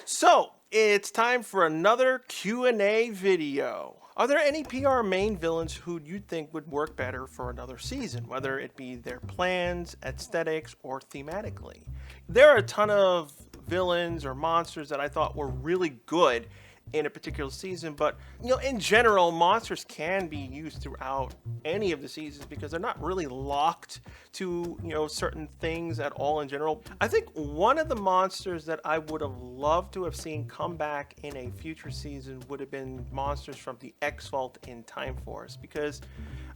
So, it's time for another Q&A video. Are there any PR main villains who you think would work better for another season, whether it be their plans, aesthetics, or thematically? There are a ton of villains or monsters that I thought were really good in a particular season, but in general, monsters can be used throughout any of the seasons because they're not really locked to certain things at all in general. I think one of the monsters that I would have loved to have seen come back in a future season would have been monsters from the X Vault in Time Force, because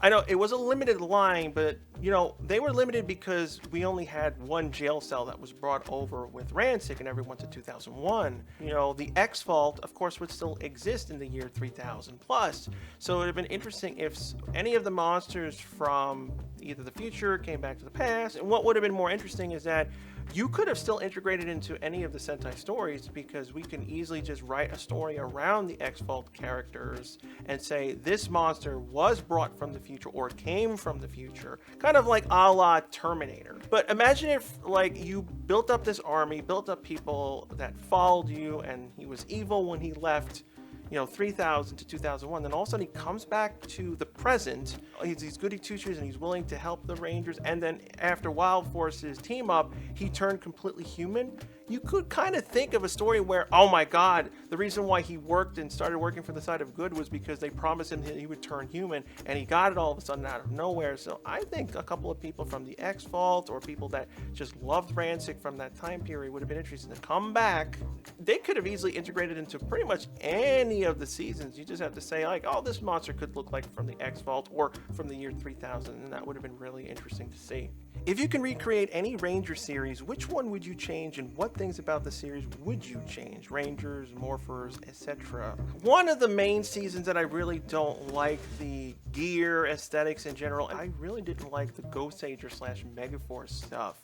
I know it was a limited line, but they were limited because we only had one jail cell that was brought over with Rancic and everyone to 2001. The X Vault, of course, would still exist in the year 3000 plus. So it would have been interesting if any of the monsters from either the future came back to the past. And what would have been more interesting is that you could have still integrated into any of the Sentai stories, because we can easily just write a story around the X-Vault characters and say this monster was brought from the future or came from the future, kind of like a la Terminator. But imagine if you built up this army, built up people that followed you, and he was evil when he left 3000 to 2001, then all of a sudden he comes back to the present. He's goody two-shoes and he's willing to help the Rangers, and then after Wild Force's team up, he turned completely human. You could kind of think of a story where, oh my god, the reason why he worked and started working for the side of good was because they promised him that he would turn human, and he got it all of a sudden out of nowhere. So I think a couple of people from the X-Vault, or people that just loved Rancic from that time period, would have been interested to come back. They could have easily integrated into pretty much any of the seasons. You just have to say oh, this monster could look like from the X-Vault or from the year 3000, and that would have been really interesting to see. If you can recreate any Ranger series, which one would you change, and what things about the series would you change? Rangers, Morphers, etc. One of the main seasons that I really don't like the gear aesthetics in general, I really didn't like the Ghost Sager / Megaforce stuff.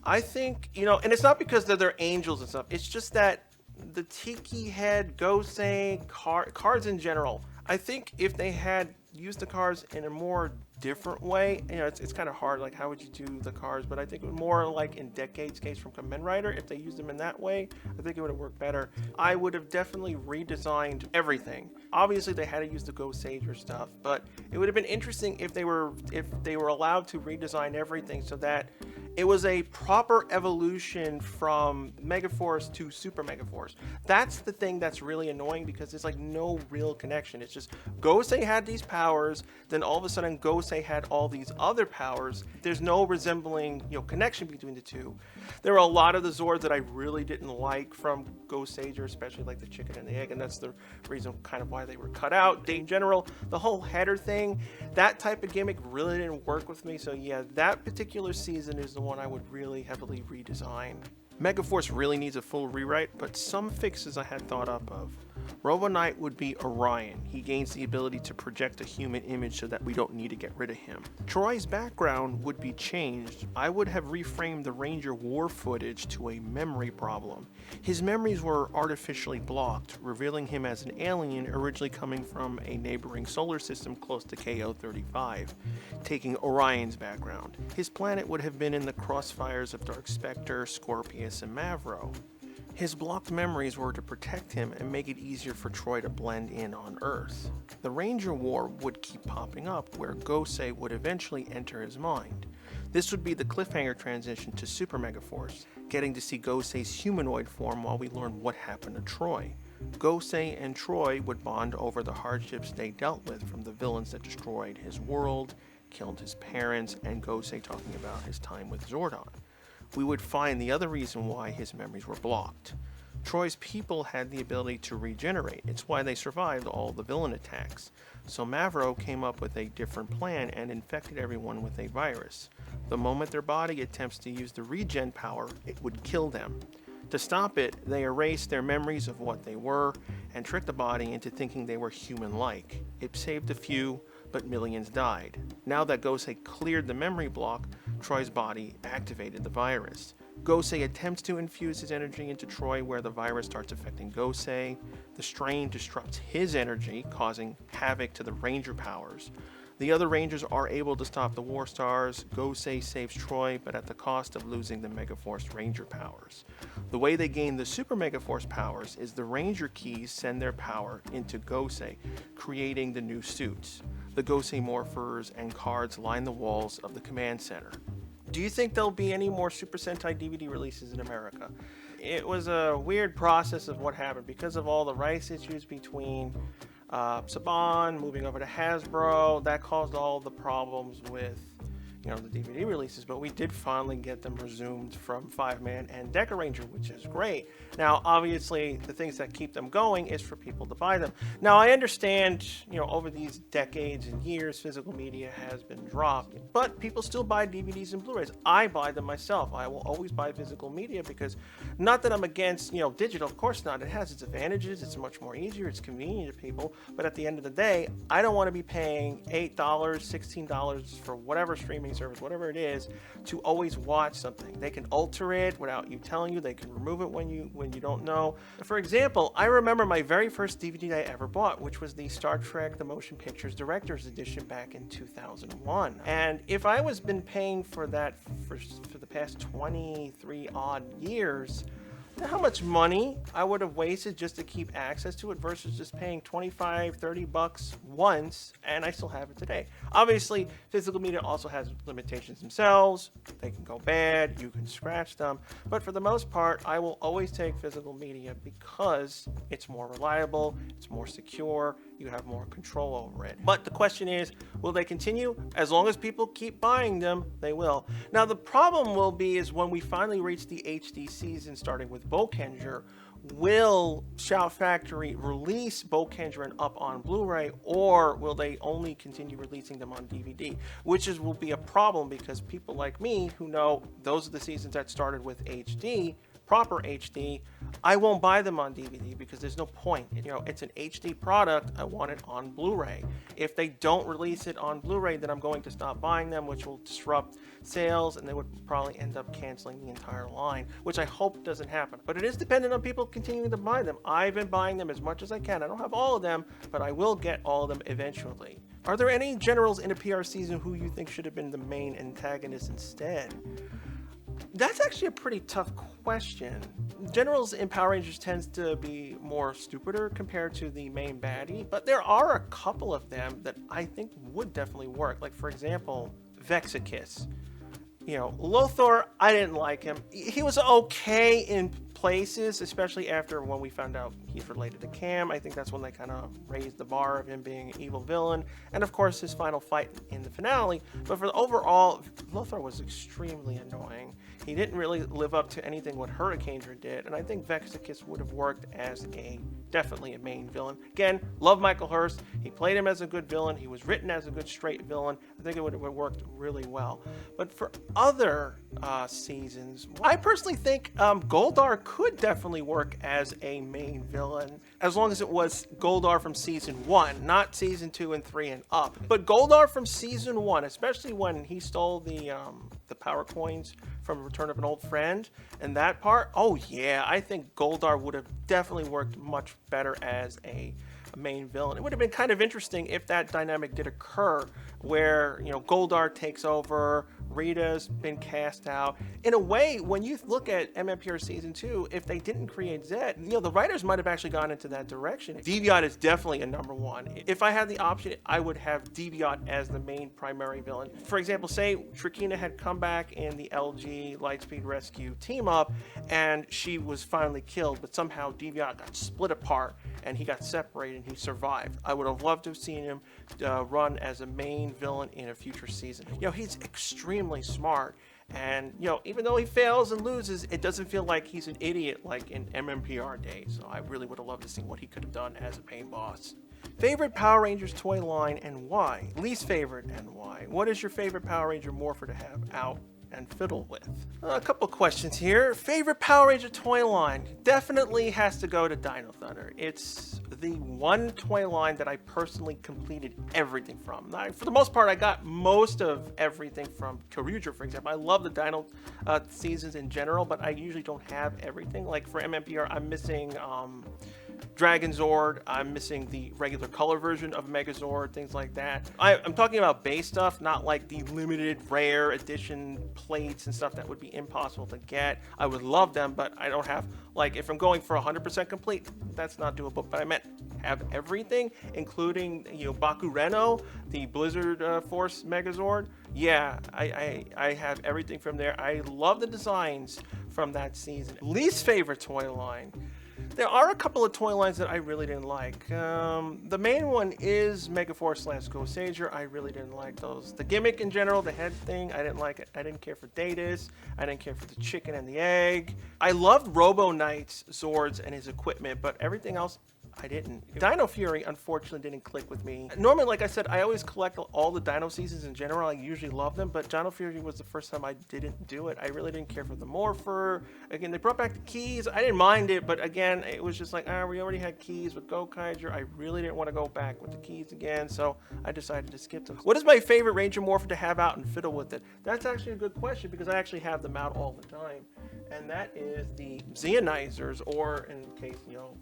I think, and it's not because they're angels and stuff, it's just that the Tiki Head, Gosei, cards in general, I think if they had used the cards in a more different way, it's kind of hard, like how would you do the cards, but I think it would more like in Decade's case from Kamen Rider, if they used them in that way, I think it would have worked better. I would have definitely redesigned everything. Obviously they had to use the Ghost Sager stuff, but it would have been interesting if they were allowed to redesign everything so that it was a proper evolution from Megaforce to Super Megaforce. That's the thing that's really annoying, because there's no real connection. It's just Gosei had these powers, then all of a sudden Gosei had all these other powers. There's no resembling connection between the two. There were a lot of the Zords that I really didn't like from Ghost Sager, especially like the chicken and the egg, and that's the reason kind of why they were cut out. In general, the whole header thing, that type of gimmick really didn't work with me. So yeah, that particular season is the one I would really heavily redesign. Megaforce really needs a full rewrite, but some fixes I had thought up of. Robo Knight would be Orion. He gains the ability to project a human image so that we don't need to get rid of him. Troy's background would be changed. I would have reframed the Ranger War footage to a memory problem. His memories were artificially blocked, revealing him as an alien originally coming from a neighboring solar system close to KO-35, taking Orion's background. His planet would have been in the crossfires of Dark Spectre, Scorpius, and Mavro. His blocked memories were to protect him and make it easier for Troy to blend in on Earth. The Ranger War would keep popping up, where Gosei would eventually enter his mind. This would be the cliffhanger transition to Super Megaforce, getting to see Gosei's humanoid form while we learn what happened to Troy. Gosei and Troy would bond over the hardships they dealt with from the villains that destroyed his world, killed his parents, and Gosei talking about his time with Zordon. We would find the other reason why his memories were blocked. Troy's people had the ability to regenerate. It's why they survived all the villain attacks. So Mavro came up with a different plan and infected everyone with a virus. The moment their body attempts to use the regen power, it would kill them. To stop it, they erased their memories of what they were and tricked the body into thinking they were human-like. It saved a few, but millions died. Now that Gosei cleared the memory block, Troy's body activated the virus. Gosei attempts to infuse his energy into Troy, where the virus starts affecting Gosei. The strain disrupts his energy, causing havoc to the Ranger powers. The other Rangers are able to stop the War Stars. Gosei saves Troy, but at the cost of losing the Megaforce Ranger powers. The way they gain the Super Megaforce powers is the Ranger keys send their power into Gosei, creating the new suits. The Gosei morphers and cards line the walls of the command center. Do you think there'll be any more Super Sentai DVD releases in America? It was a weird process of what happened because of all the rights issues between Saban moving over to Hasbro. That caused all the problems with the DVD releases, but we did finally get them resumed from 5-Man and Deca Ranger, which is great. Now, obviously, the things that keep them going is for people to buy them. Now, I understand, over these decades and years, physical media has been dropped, but people still buy DVDs and Blu-rays. I buy them myself. I will always buy physical media because, not that I'm against, digital, of course not. It has its advantages. It's much more easier. It's convenient to people, but at the end of the day, I don't want to be paying $8, $16 for whatever streaming service, whatever it is, to always watch something. They can alter it without you telling you. They can remove it when you don't know. For example, I remember my very first DVD I ever bought, which was the Star Trek The Motion Pictures Director's Edition back in 2001. And if I was been paying for that for the past 23 odd years, how much money I would have wasted just to keep access to it versus just paying $25-30 once, and I still have it today. Obviously, physical media also has limitations themselves. They can go bad, you can scratch them, but for the most part, I will always take physical media because it's more reliable, it's more secure, you have more control over it. But the question is, will they continue? As long as people keep buying them, they will. Now, the problem will be is when we finally reach the HD season, starting with Bokenger, will Shout Factory release Bokenger and Up on Blu-ray, or will they only continue releasing them on DVD? Which will be a problem because people like me who know those are the seasons that started with HD, proper HD, I won't buy them on DVD because there's no point. It's an HD product. I want it on Blu-ray. If they don't release it on Blu-ray, then I'm going to stop buying them, which will disrupt sales, and they would probably end up canceling the entire line, which I hope doesn't happen. But it is dependent on people continuing to buy them. I've been buying them as much as I can. I don't have all of them, but I will get all of them eventually. Are there any generals in a PR season who you think should have been the main antagonist instead? That's actually a pretty tough question. Generals in Power Rangers tends to be more stupider compared to the main baddie, but there are a couple of them that I think would definitely work. Like, for example, Vexakis. Lothar, I didn't like him. He was okay in places, especially after when we found out he's related to Cam. I think that's when they kind of raised the bar of him being an evil villain. And of course, his final fight in the finale. But for the overall, Lothar was extremely annoying. He didn't really live up to anything what Hurricaneer did. And I think Vexakis would have worked as definitely a main villain. Again, love Michael Hurst. He played him as a good villain. He was written as a good straight villain. I think it would have worked really well. But for other seasons, I personally think Goldar could definitely work as a main villain, as long as it was Goldar from season 1, not season 2 and 3 and up. But Goldar from season 1, especially when he stole the power coins from Return of an Old Friend, and that part, oh yeah, I think Goldar would have definitely worked much better as a main villain. It would have been kind of interesting if that dynamic did occur, where Goldar takes over, Rita's been cast out. In a way, when you look at MMPR season 2, if they didn't create Zed, the writers might have actually gone into that direction. Deviant is definitely a number one. If I had the option, I would have Deviant as the main primary villain. For example, say Trakina had come back in the LG Lightspeed Rescue team up, and she was finally killed, but somehow Deviant got split apart and he got separated and he survived. I would have loved to have seen him run as a main villain in a future season. He's extremely smart, and even though he fails and loses, it doesn't feel like he's an idiot like in MMPR days. So I really would have loved to see what he could have done as a main boss. Favorite Power Rangers toy line and why? Least favorite and why? What is your favorite Power Ranger morpher to have out and fiddle with? A couple questions here. Favorite Power Ranger toy line definitely has to go to Dino Thunder. It's the one toy line that I personally completed everything from. Now, for the most part, I got most of everything from Kyoryuger, for example. I love the Dino seasons in general, but I usually don't have everything. Like for MMPR, I'm missing Dragon Zord. I'm missing the regular color version of Megazord, things like that. I'm talking about base stuff, not like the limited rare edition plates and stuff that would be impossible to get. I would love them, but I don't have, like, if I'm going for 100% complete, that's not doable. But I meant have everything, including, you know, Baku Reno, the Blizzard Force Megazord. Yeah, I have everything from there. I love the designs from that season. Least favorite toy line. There are a couple of toy lines that I really didn't like. The main one is Megaforce / Ghost Sager. I really didn't like those. The gimmick in general, the head thing, I didn't like it. I didn't care for Datus. I didn't care for the chicken and the egg. I loved Robo Knight's Zords and his equipment, but everything else, I didn't. Dino Fury, unfortunately, didn't click with me. Normally, like I said, I always collect all the Dino seasons in general. I usually love them, but Dino Fury was the first time I didn't do it. I really didn't care for the Morpher. Again, they brought back the keys. I didn't mind it, but again, it was just like, we already had keys with Gokaiger. I really didn't want to go back with the keys again, so I decided to skip them. What is my favorite Ranger Morpher to have out and fiddle with it? That's actually a good question, because I actually have them out all the time. And that is the Zeonizers, or in case, you know,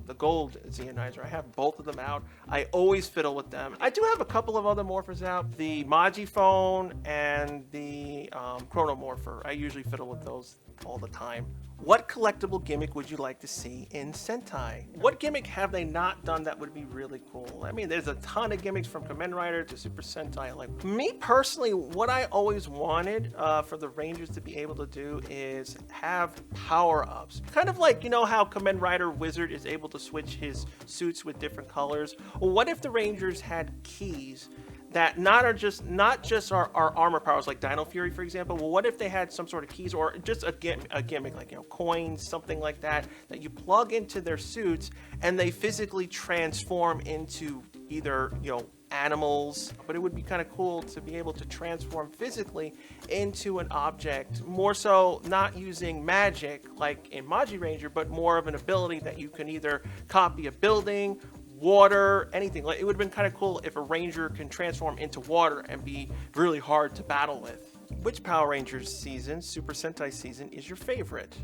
the gold Zeonizer. I have both of them out. I always fiddle with them. I do have a couple of other morphers out, the Magiphone and the Chronomorpher. I usually fiddle with those all the time. What collectible gimmick would you like to see in Sentai? What gimmick have they not done that would be really cool? I mean, there's a ton of gimmicks from Kamen Rider to Super Sentai. Like, me personally, what I always wanted for the Rangers to be able to do is have power-ups. Kind of like, you know how Kamen Rider Wizard is able to switch his suits with different colors? Well, what if the Rangers had keys that not just our armor powers like Dino Fury, for example? Well, what if they had some sort of keys, or just a gimmick like, you know, coins, something like that, that you plug into their suits and they physically transform into either, you know, animals, but it would be kind of cool to be able to transform physically into an object, more so not using magic like in Magi Ranger, but more of an ability that you can either copy a building, water, anything. Like, it would have been kind of cool if a Ranger can transform into water and be really hard to battle with. Which Power Rangers season, Super Sentai season, is your favorite?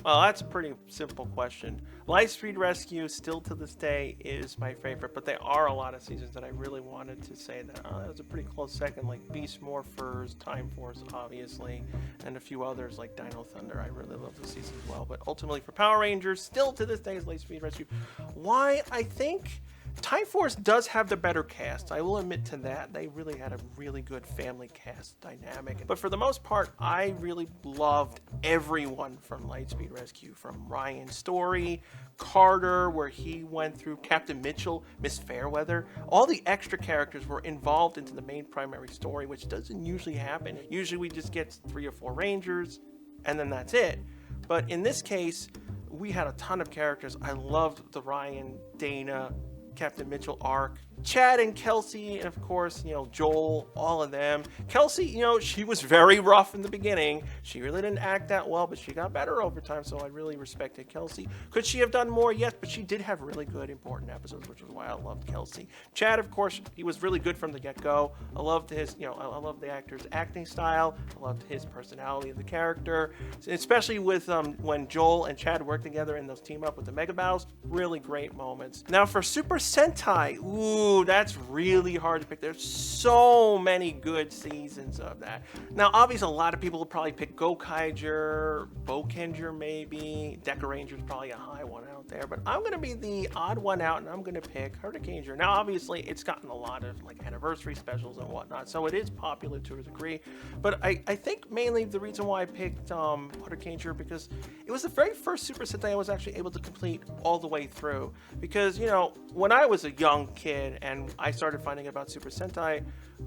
Well, that's a pretty simple question. Lightspeed Rescue, still to this day, is my favorite, but there are a lot of seasons that I really wanted to say that that was a pretty close second, like Beast Morphers, Time Force, obviously, and a few others like Dino Thunder. I really love the season as well, but ultimately for Power Rangers, still to this day, is Lightspeed Rescue. Why? I think Time Force does have the better cast. I will admit to that. They really had a really good family cast dynamic. But for the most part, I really loved everyone from Lightspeed Rescue. From Ryan Story, Carter, where he went through, Captain Mitchell, Miss Fairweather. All the extra characters were involved into the main primary story, which doesn't usually happen. Usually we just get 3 or 4 Rangers, and then that's it. But in this case, we had a ton of characters. I loved the Ryan, Dana, Captain Mitchell arc, Chad and Kelsey, and of course, you know, Joel, all of them. Kelsey, you know, she was very rough in the beginning. She really didn't act that well, but she got better over time, so I really respected Kelsey. Could she have done more? Yes, but she did have really good, important episodes, which is why I loved Kelsey. Chad, of course, he was really good from the get-go. I loved his, you know, I loved the actor's acting style. I loved his personality of the character, especially with when Joel and Chad worked together in those team-up with the Mega Battles. Really great moments. Now for Super Sentai, ooh, that's really hard to pick. There's so many good seasons of that. Now, obviously, a lot of people will probably pick Gokaiger, Bokenger maybe, Decoranger's probably a high one out there, but I'm gonna be the odd one out, and I'm gonna pick Hurricaneger. Now, obviously, it's gotten a lot of like anniversary specials and whatnot, so it is popular to a degree. But I think mainly the reason why I picked Hurricaneger, because it was the very first Super Sentai I was actually able to complete all the way through. Because, you know, when I was a young kid and I started finding out about Super Sentai,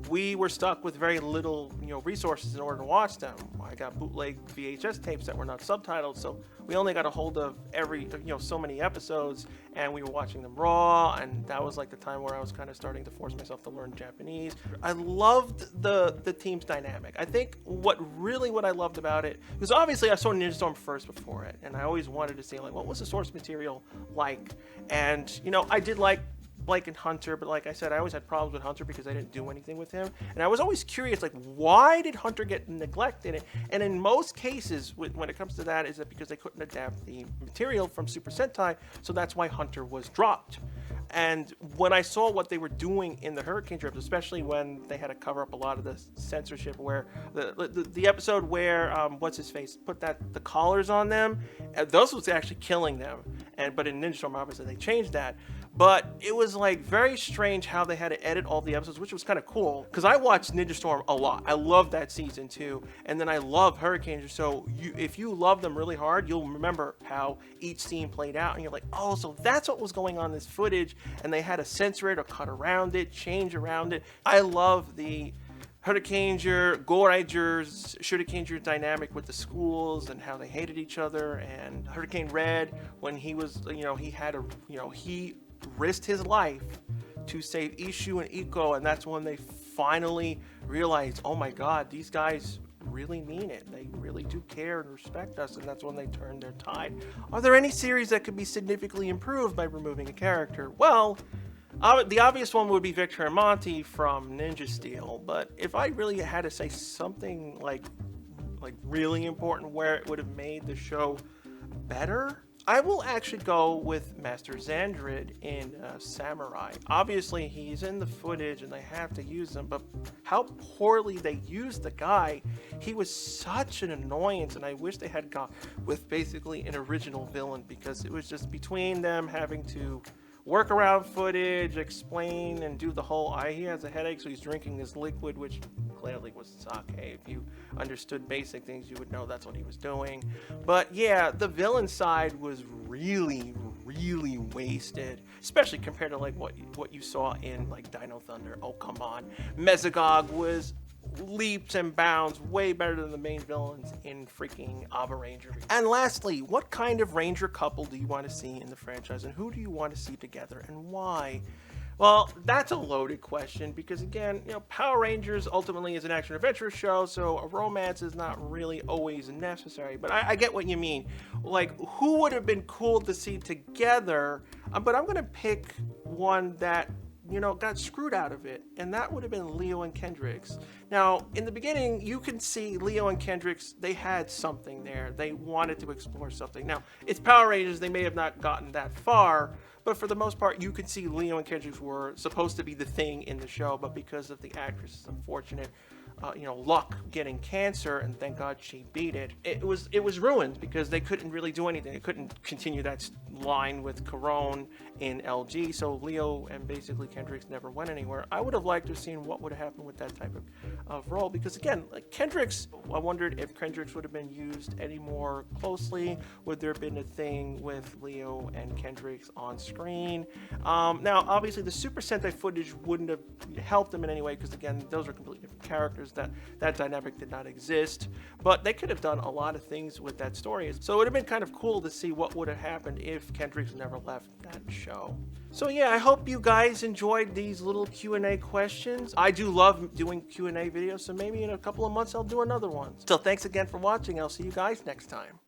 we were stuck with very little, you know, resources in order to watch them. I got bootleg VHS tapes that were not subtitled, so we only got a hold of every, you know, so many episodes, and we were watching them raw, and that was like the time where I was kind of starting to force myself to learn Japanese. I loved the team's dynamic. I think what I loved about it, because obviously I saw Ninja Storm first before it, and I always wanted to see like what was the source material like, and you know, I did like Blake and Hunter, but like I said, I always had problems with Hunter because I didn't do anything with him. And I was always curious, like, why did Hunter get neglected? And in most cases, when it comes to that, is that because they couldn't adapt the material from Super Sentai, so that's why Hunter was dropped. And when I saw what they were doing in the Hurricane trips, especially when they had to cover up a lot of the censorship, where the episode where what's his face put the collars on them, those was actually killing them. But in Ninja Storm, obviously they changed that. But it was like very strange how they had to edit all the episodes, which was kind of cool because I watched Ninja Storm a lot. I love that season too, and then I love Hurricane. So if you love them really hard, you'll remember how each scene played out, and you're like, oh, so that's what was going on in this footage, and they had to censor it or cut around it, change around it. I love the Hurricaneer, Gorager's Shurikenger dynamic with the schools and how they hated each other, and Hurricane Red when he was, he risked his life to save Ishu and Iko, and that's when they finally realized, oh my god, these guys really mean it. They really do care and respect us, and that's when they turned their tide. Are there any series that could be significantly improved by removing a character? Well, the obvious one would be Victor and Monty from Ninja Steel, but if I really had to say something like really important where it would have made the show better, I will actually go with Master Xandrid in Samurai. Obviously, he's in the footage and they have to use him, but how poorly they used the guy. He was such an annoyance, and I wish they had gone with basically an original villain, because it was just between them having to work around footage, explain, and do the whole, he has a headache, so he's drinking this liquid, which clearly was sake. If you understood basic things, you would know that's what he was doing. But yeah, the villain side was really wasted, especially compared to like what you saw in like Dino Thunder. Oh, come on. Mesogog was leaps and bounds way better than the main villains in freaking Aba Ranger. And lastly, what kind of Ranger couple do you want to see in the franchise, and who do you want to see together, and why? Well, that's a loaded question, because again, Power Rangers ultimately is an action-adventure show, so a romance is not really always necessary. But I get what you mean. Like, who would have been cool to see together? But I'm gonna pick one that got screwed out of it, and that would have been Leo and Kendricks. Now, in the beginning, you can see Leo and Kendricks, they had something there. They wanted to explore something. Now, it's Power Rangers, they may have not gotten that far, but for the most part, you can see Leo and Kendricks were supposed to be the thing in the show, but because of the actress's unfortunate luck getting cancer, and thank God she beat it, it was ruined because they couldn't really do anything. They couldn't continue that line with Corone in LG, so Leo and basically Kendricks never went anywhere. I would have liked to have seen what would have happened with that type of role, because again, like Kendricks, I wondered if Kendricks would have been used any more closely. Would there have been a thing with Leo and Kendricks on screen? Now, obviously, the Super Sentai footage wouldn't have helped them in any way, because again, those are completely different characters. That dynamic did not exist, but they could have done a lot of things with that story. So it would have been kind of cool to see what would have happened if Kendricks never left that show. So yeah, I hope you guys enjoyed these little Q&A questions. I do love doing Q&A videos, so maybe in a couple of months I'll do another one. So thanks again for watching. I'll see you guys next time.